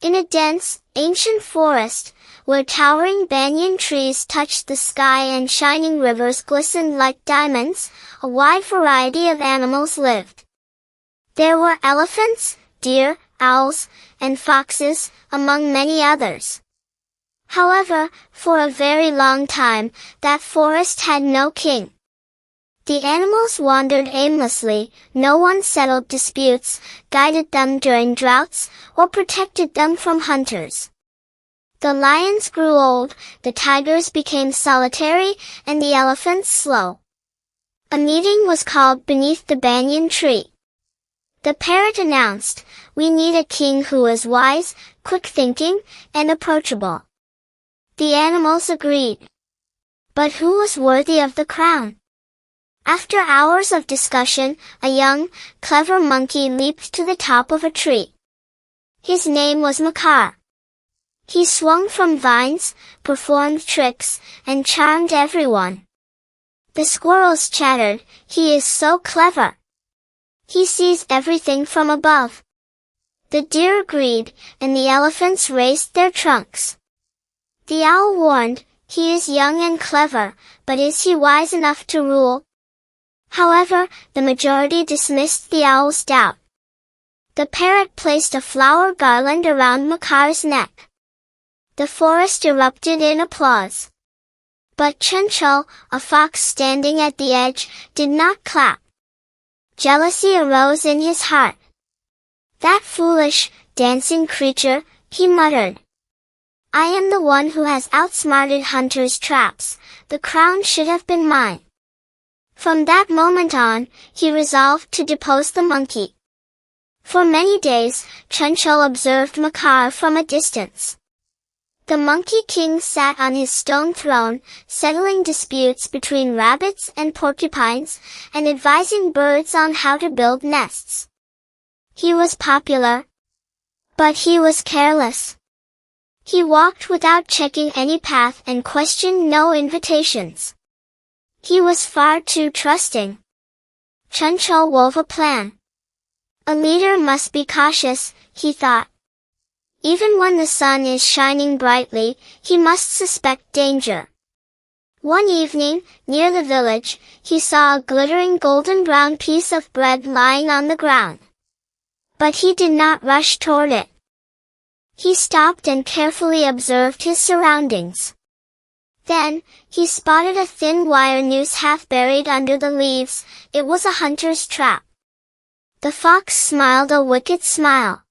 In a dense, ancient forest, where towering banyan trees touched the sky and shining rivers glistened like diamonds, a wide variety of animals lived. There were elephants, deer, owls, and foxes, among many others. However, for a very long time, that forest had no king. The animals wandered aimlessly, no one settled disputes, guided them during droughts, or protected them from hunters. The lions grew old, the tigers became solitary, and the elephants slow. A meeting was called beneath the banyan tree. The parrot announced, "We need a king who is wise, quick-thinking, and approachable." The animals agreed. But who was worthy of the crown? After hours of discussion, a young, clever monkey leaped to the top of a tree. His name was Makar. He swung from vines, performed tricks, and charmed everyone. The squirrels chattered, "He is so clever. He sees everything from above." The deer agreed, and the elephants raised their trunks. The owl warned, "He is young and clever, but is he wise enough to rule?" However, the majority dismissed the owl's doubt. The parrot placed a flower garland around Makar's neck. The forest erupted in applause. But Chunchul, a fox standing at the edge, did not clap. Jealousy arose in his heart. "That foolish, dancing creature," he muttered. "I am the one who has outsmarted hunters' traps. The crown should have been mine." From that moment on, he resolved to depose the monkey. For many days, Chunchul observed Makar from a distance. The Monkey King sat on his stone throne, settling disputes between rabbits and porcupines, and advising birds on how to build nests. He was popular, but he was careless. He walked without checking any path and questioned no invitations. He was far too trusting. Chunchul wove a plan. A leader must be cautious, he thought. Even when the sun is shining brightly, he must suspect danger. One evening, near the village, he saw a glittering golden-brown piece of bread lying on the ground. But he did not rush toward it. He stopped and carefully observed his surroundings. Then, he spotted a thin wire noose half buried under the leaves. It was a hunter's trap. The fox smiled a wicked smile.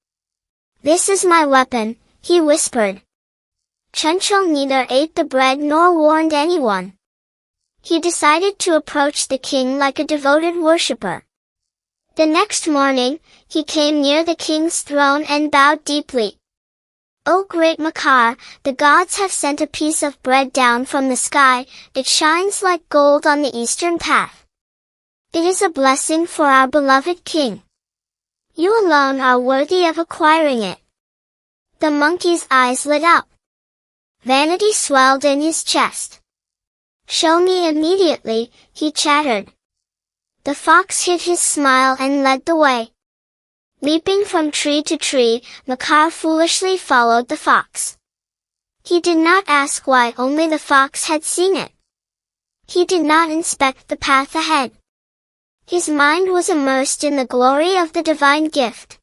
"This is my weapon," he whispered. Chunchul neither ate the bread nor warned anyone. He decided to approach the king like a devoted worshipper. The next morning, he came near the king's throne and bowed deeply. "O great Makar, the gods have sent a piece of bread down from the sky. It shines like gold on the eastern path. It is a blessing for our beloved king. You alone are worthy of acquiring it." The monkey's eyes lit up. Vanity swelled in his chest. "Show me immediately," he chattered. The fox hid his smile and led the way. Leaping from tree to tree, Makar foolishly followed the fox. He did not ask why only the fox had seen it. He did not inspect the path ahead. His mind was immersed in the glory of the divine gift.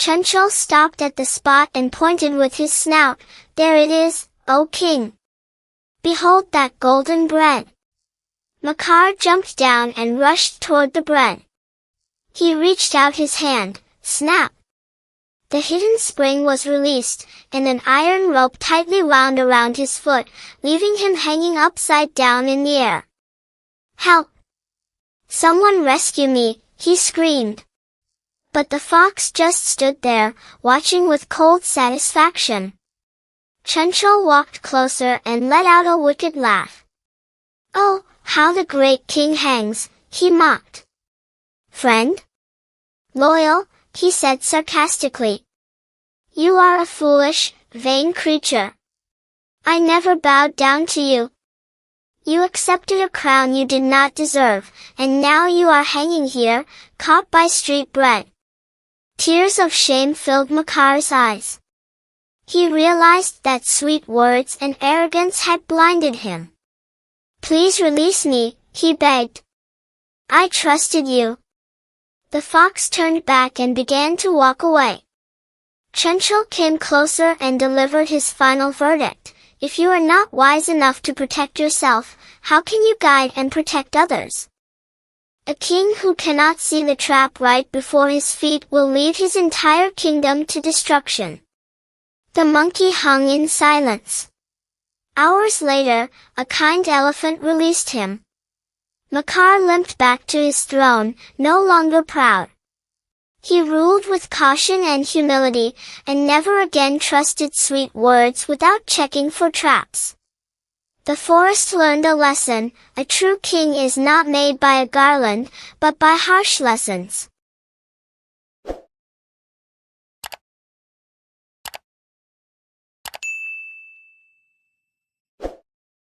Chunchul stopped at the spot and pointed with his snout. "There it is, O king! Behold that golden bread!" Makar jumped down and rushed toward the bread. He reached out his hand. Snap! The hidden spring was released, and an iron rope tightly wound around his foot, leaving him hanging upside down in the air. "Help! Someone rescue me!" he screamed. But the fox just stood there, watching with cold satisfaction. Chunchul walked closer and let out a wicked laugh. "Oh, how the great king hangs!" he mocked. "Friend? Loyal?" he said sarcastically. "You are a foolish, vain creature. I never bowed down to you. You accepted a crown you did not deserve, and now you are hanging here, caught by street bread." Tears of shame filled Makar's eyes. He realized that sweet words and arrogance had blinded him. "Please release me," he begged. "I trusted you." The fox turned back and began to walk away. Chunchul came closer and delivered his final verdict. "If you are not wise enough to protect yourself, how can you guide and protect others? A king who cannot see the trap right before his feet will lead his entire kingdom to destruction." The monkey hung in silence. Hours later, a kind elephant released him. Makar limped back to his throne, no longer proud. He ruled with caution and humility, and never again trusted sweet words without checking for traps. The forest learned a lesson: a true king is not made by a garland, but by harsh lessons.